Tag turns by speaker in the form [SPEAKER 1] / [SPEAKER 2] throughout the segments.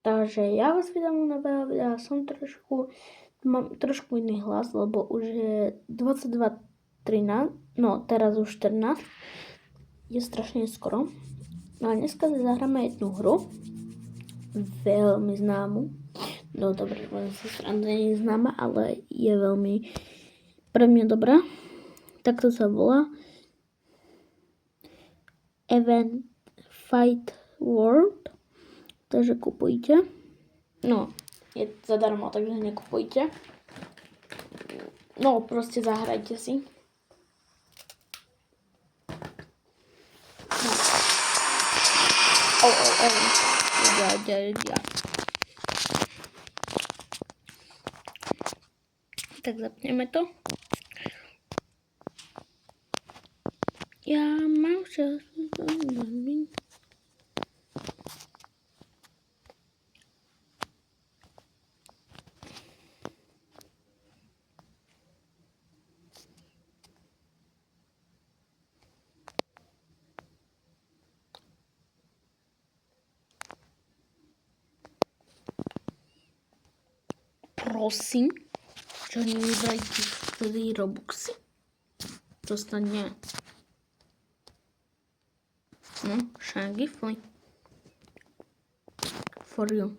[SPEAKER 1] Takže ja vás vydám nového videa, mám trošku iný hlas, lebo už je 22:13, no teraz už 14, je strašne skoro. No a dneska si zahráme jednu hru, veľmi známu, no dobre, len si sranda nie je známa, ale je veľmi pre mňa dobrá. Takto sa volá Event Fight World. Takže kupujte. No, je zadarmo, takže nekupujte. No, proste zahrajte si. No. Ja. Tak zapneme to. Ja mám čas. Prosím, čo nevybrajte 4 robuxy. Dostane. No, Shaggy Flea. For you.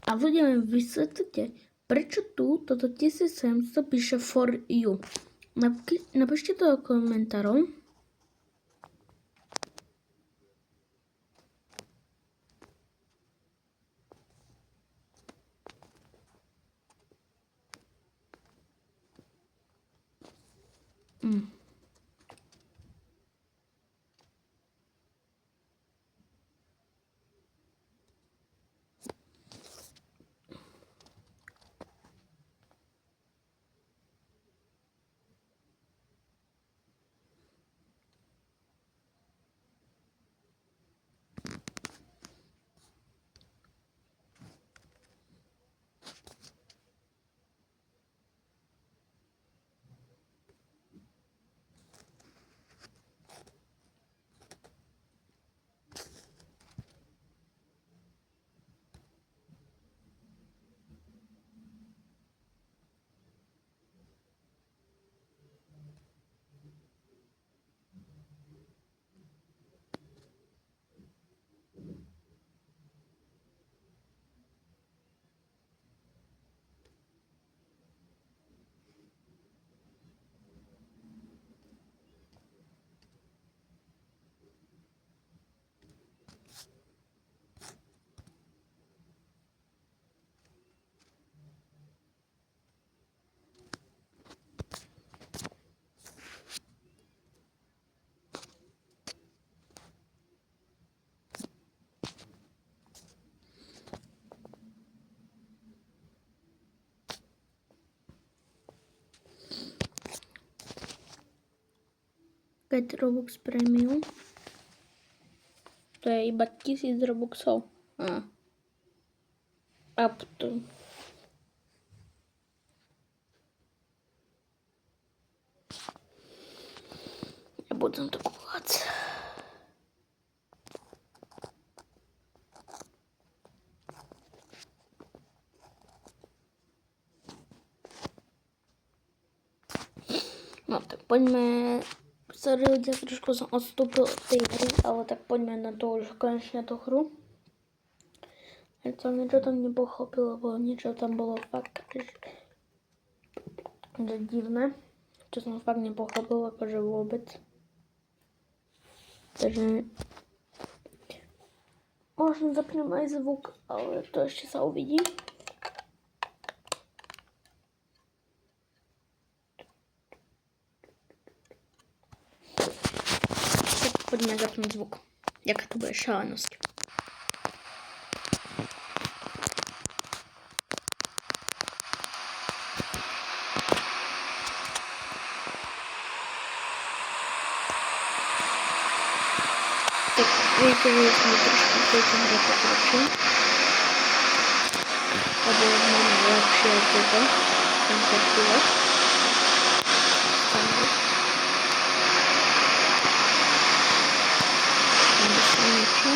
[SPEAKER 1] A ľudia mi vysvetlite, prečo tu toto 1700 píše for you. Napíšte to do komentárov. Get Robux Premium. To je iba 1000 Robuxov. Up to. Ja budem to kupovať. No tak poďme. Sorry ľudia, trošku som odstúpil od tej hry, ale tak poďme na to už konečne tú hru. Ja som niečo tam nepochopil, lebo niečo tam bolo fakt že divné. Čo som fakt nepochopil, akože vôbec. Takže možno zapnem aj zvuk, ale to ešte sa uvidí. Poďme zapnúť zvuk. Jaká to bude šalenosť. Tak viete, že sme trošku v tejto hre pokročili. Lebo máme lepšie od toto. Ten podpílek. Niečo.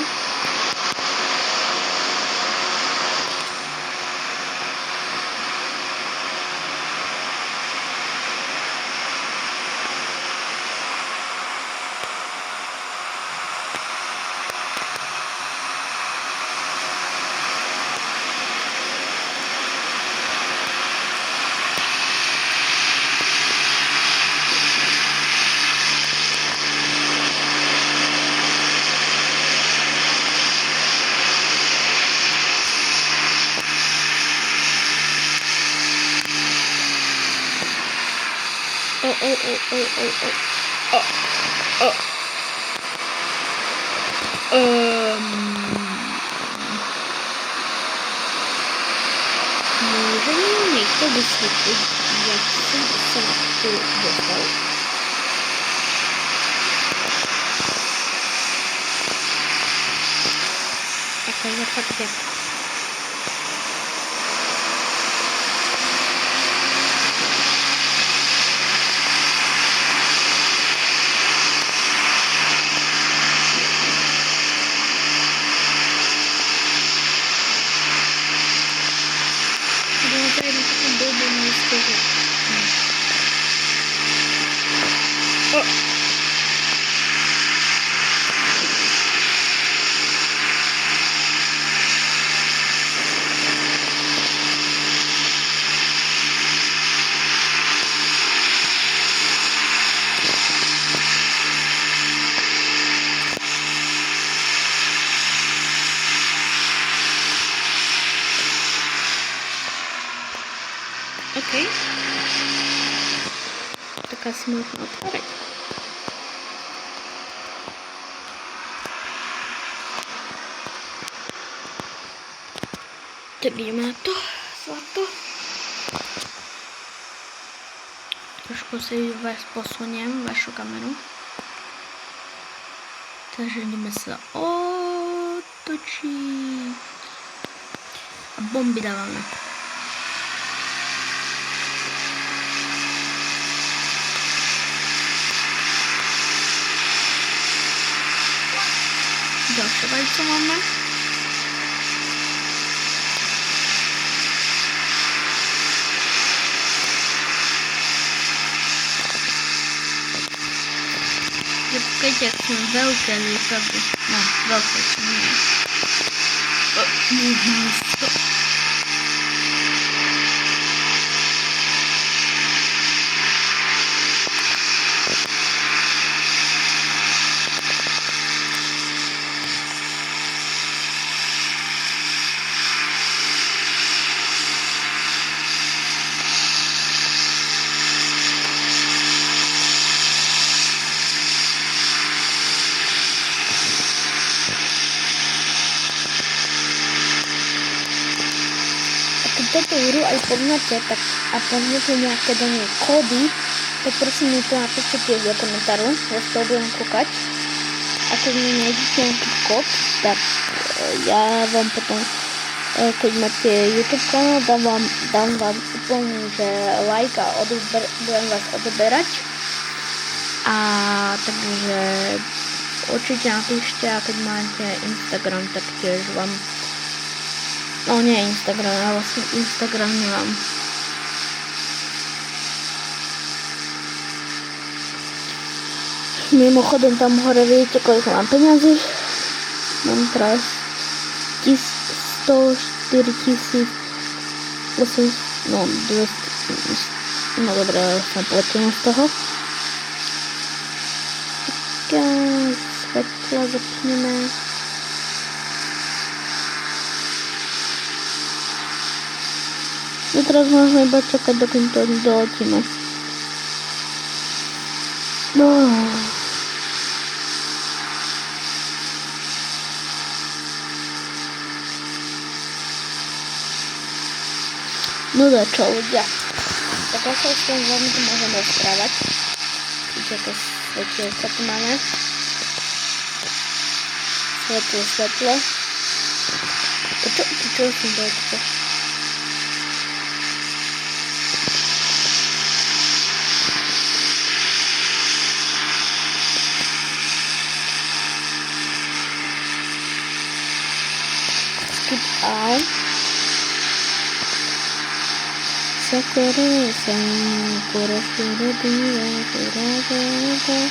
[SPEAKER 1] Może mi niekto wysветliť, jak som sa tu dostal? Takže fakt jak. Okej. Taka smutna otworek. Tak ideme na to, zlato. Trošku si vás posuniem, vašu kameru. Takže ideme sa otočiť. A bomby dávame. Ďalšie vajco máme. Počkajte, ak sú veľké, ale je pravdu. No, veľké, čo nie. Toto hru aj poznáte tak, a poznáte nejaké do nej kódy, tak prosím mi to napíšte tiež do komentáru, ja z toho budem kúkať. A keď mi nájdete nejaký kód, tak ja vám potom, keď máte YouTube kanál, dám vám úplne, že like a budem vás odoberať. A takže určite napíšte, a keď máte Instagram, tak tiež vám. No nie Instagram, ja vlastne Instagram nemám. Mimochodem tam hore vidíte, koľko mám peňazí. Mám teraz 104 800, no 200, no dobré, som počínal z toho. Tak, svetlo zapneme. No teraz môžeme iba čakať, dokým to doletíme. No čo ľudia. Tak ja sa už s vami tu môžem rozprávať. Vidíte, aké svetielka tu máme. Svetlo. Čo som dojde? Au. Sakura corazón de vida, corazón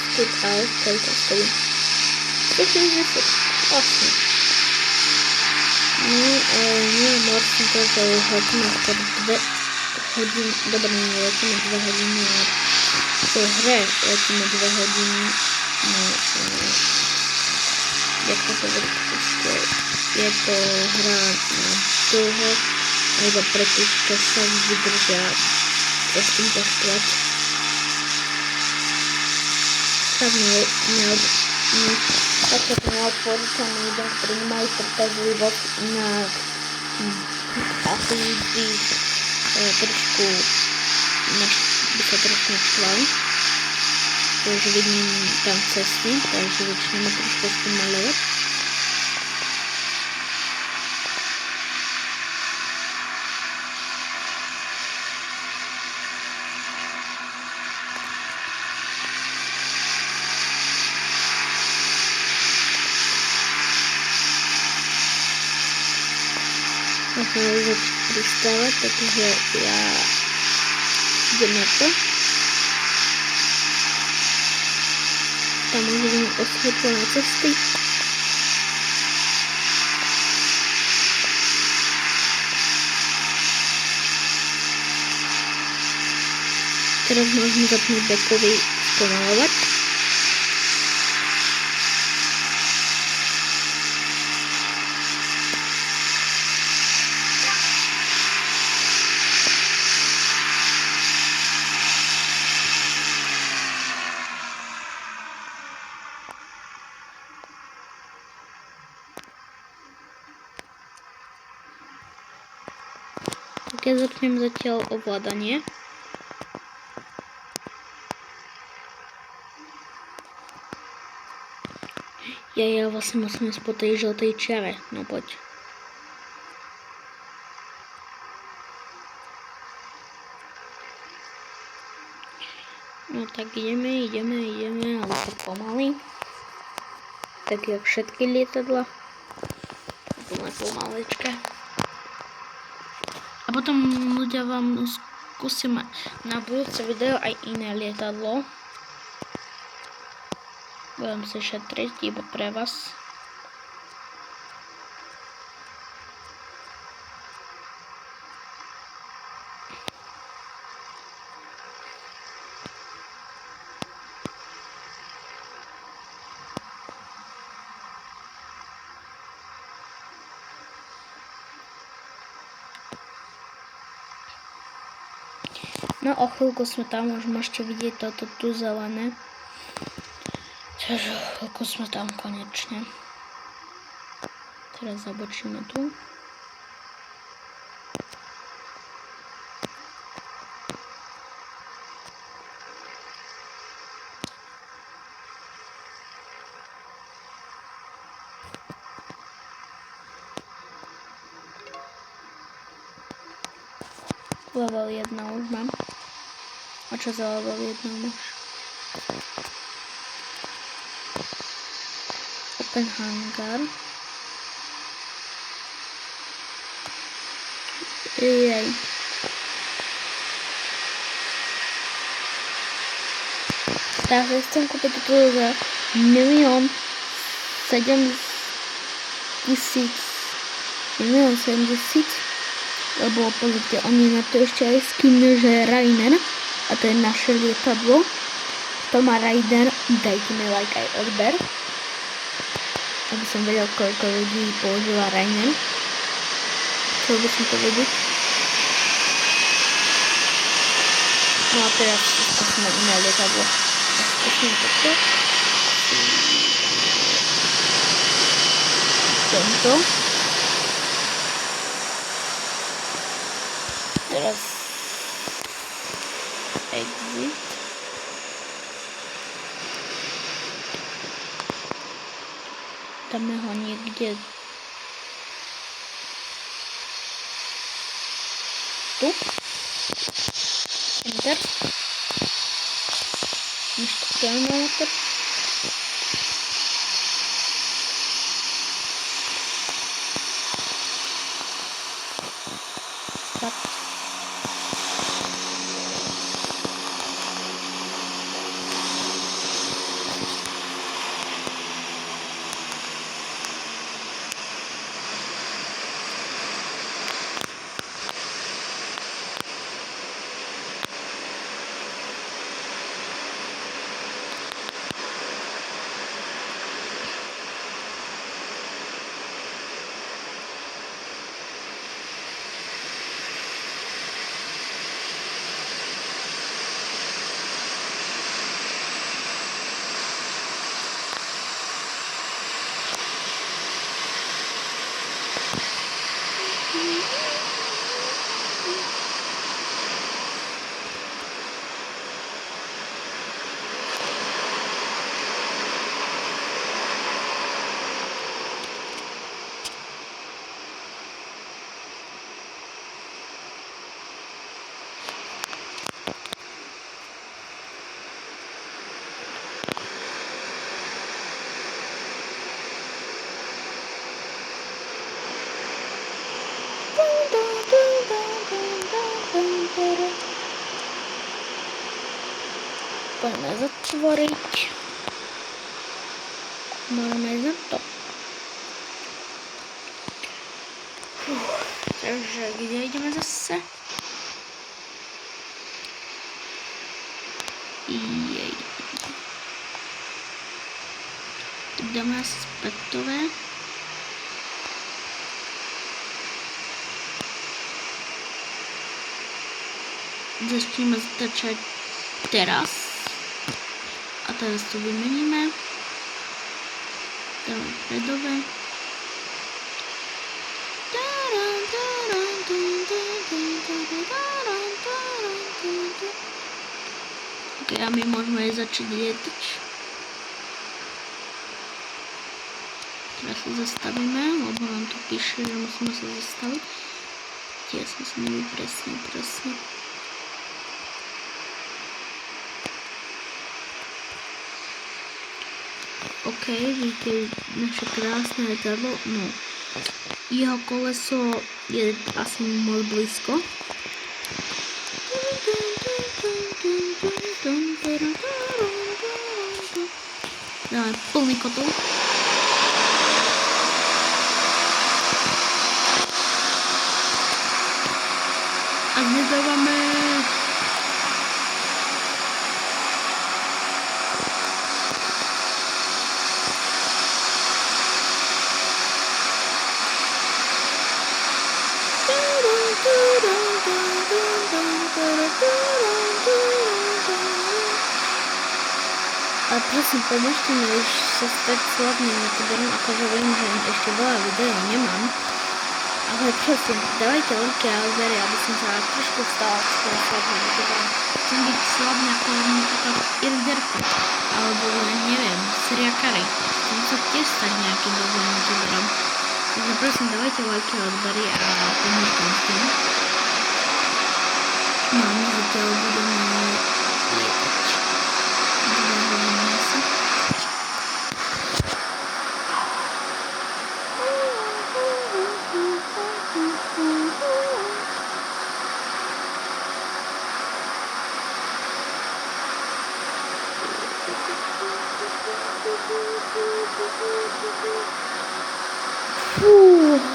[SPEAKER 1] Skip out, take a stay. This is awesome. Nie, morski to, że chodźmy pod hodin, dobra, nie letíme 2 hodiny, ale v tej hre letíme 2 hodiny, no, jak to povedať, proste je to hra na dlho, a iba preto, čo sa vydržia sa s tým testovať. Tak to neodporúčam ľuďom, ktorí nemajú trpezlivosť na asi by trošku by sa trošku naštvali. To už vidím tam cesty, takže začneme trošku spomaľovať. Možno už začať pristávať, takže ja idem na to. Tam už vidím osvetlené cesty. Teraz môžeme zapnúť bekový spomaľovať. Tak ja zapnem zatiaľ ovládanie. Ja vlastne musím ísť po tej žltej čiare, no poď. No tak ideme, ale to pomaly. Tak jak všetky lietadla. Úplne pomalička. A potom ľudia vám skúsim na budúce video aj iné lietadlo. Budem sa šetriť iba pre vás. No o chvíľku sme tam, už môžete vidieť toto tu zelené. Takže o chvíľku sme tam konečne. Teraz zabočíme tu. Level 1 už mám. A čo za level 1 máš? Open hangar. Jej. Takže chcem kúpiť toto za 1 700 000, lebo pozrite, oni na to ešte aj skin, že Rainer, a to je naše lietadlo. Kto má Rainer, dajte mi like aj odber, aby som vedel, koľko ľudí používa Rainer. Chcel by som to vedieť. No a teraz skúsime iné lietadlo. Skúsime toto. Tento. Teraz exit. Dáme ho niekde tu. Enter. Inštruktujeme motor. Start. poďme zatvoriť. Môžeme ísť na to. Takže kde ideme zase? Jej. Dáme asi spätové. Začneme zatáčať teraz. A teraz to vymeníme. Dáme predové. Ok, a my môžeme aj začať lietať. Teraz sa zastavíme, lebo nám tu píše, že musíme sa zastaviť. Ja som si neviem presne. Ok, vidíte naše krásne letadlo. No, jeho koleso je asi moc blízko. Dáme plný kotol. A nedávame. Ale prosím, pomôžte mi už sa stať slavným youtuberom, akože viem, že ešte veľa videí nemám. Ale prosím, dávajte lajky a odbery, aby som sa trošku stala slavným youtuberom. Chcem byť slavný ako napríklad Irderko, alebo neviem, Seriakary. Chcem sa tiež stať nejakým dobrým youtuberom. Takže prosím, dávajte lajky a odbery a pomôžte mi s tým. No a my zatiaľ budeme lietať.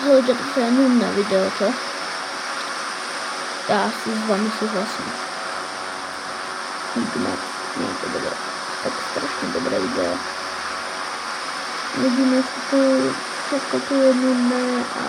[SPEAKER 1] Ľudia, to je nudné video, čo? Ja si s vami súhlasím. Ignác, nie je to dobré. Tak strašne dobré video. Jediné všetko tu je nudné a...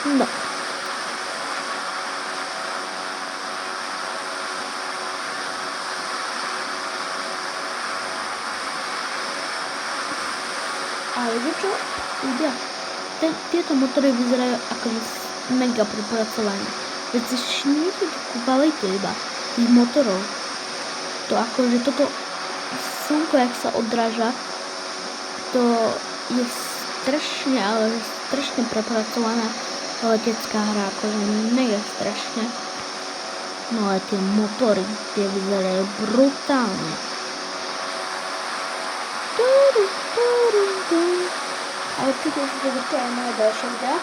[SPEAKER 1] No. Ale viete čo? Ľudia, tieto motory vyzerajú ako mega prepracované. Veď si všimnite tú kvalitu iba tých motorov. To akože toto slnko, jak sa odráža, to je strašne, ale strašne prepracovaná letecká hra, akože mega strašne. No ale tie motory, tie vyzerajú brutálne. Ale keď už vidíte aj moje ďalšie videa,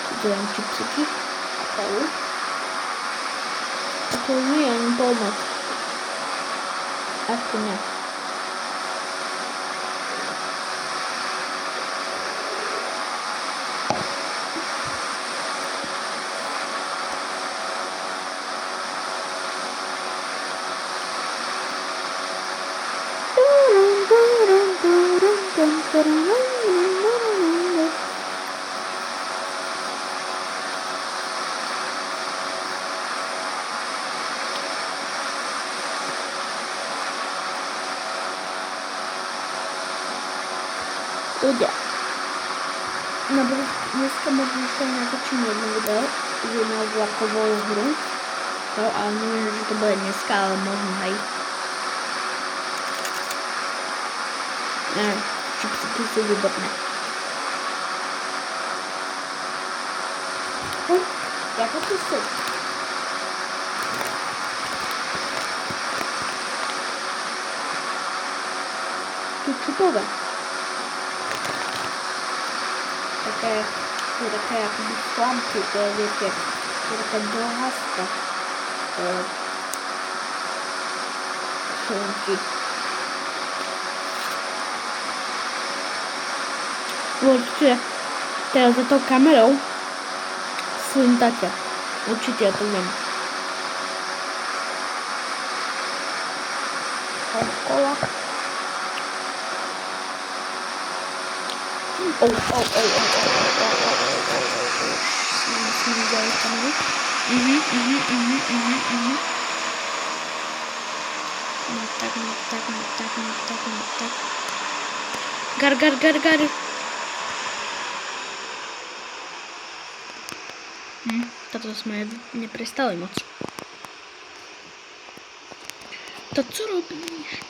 [SPEAKER 1] tu dám čipsiky a kávu. A to nie je ani pomoc. Asi ne. Ľudia, dneska možno sa natočím jedno video, že na vlakovú hru, ale neviem, že to bude dneska, ale možno aj. Čipsiky sú výborné. Jako to sú. ketchupové. To je také jakoby slamky, to je, viete, to je taká dlhasta šunky. Určite teraz za tou kamerou slintáte. Určite ja to viem. Kola. Musím vidět kameru. No tak. Gar. Tato jsme neprestali moc. To co robíš?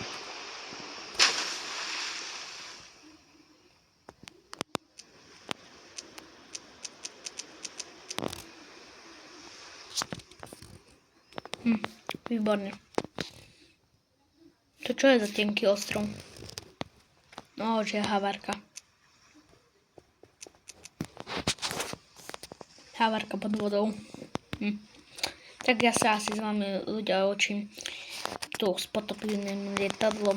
[SPEAKER 1] Výborně. To čo je za tenký ostrov? No, že je havarka. Havarka pod vodou. Tak ja sa asi s vami ľudia očím tu s potopným lietadlom.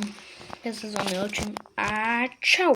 [SPEAKER 1] Ja sa s vami očím a čau.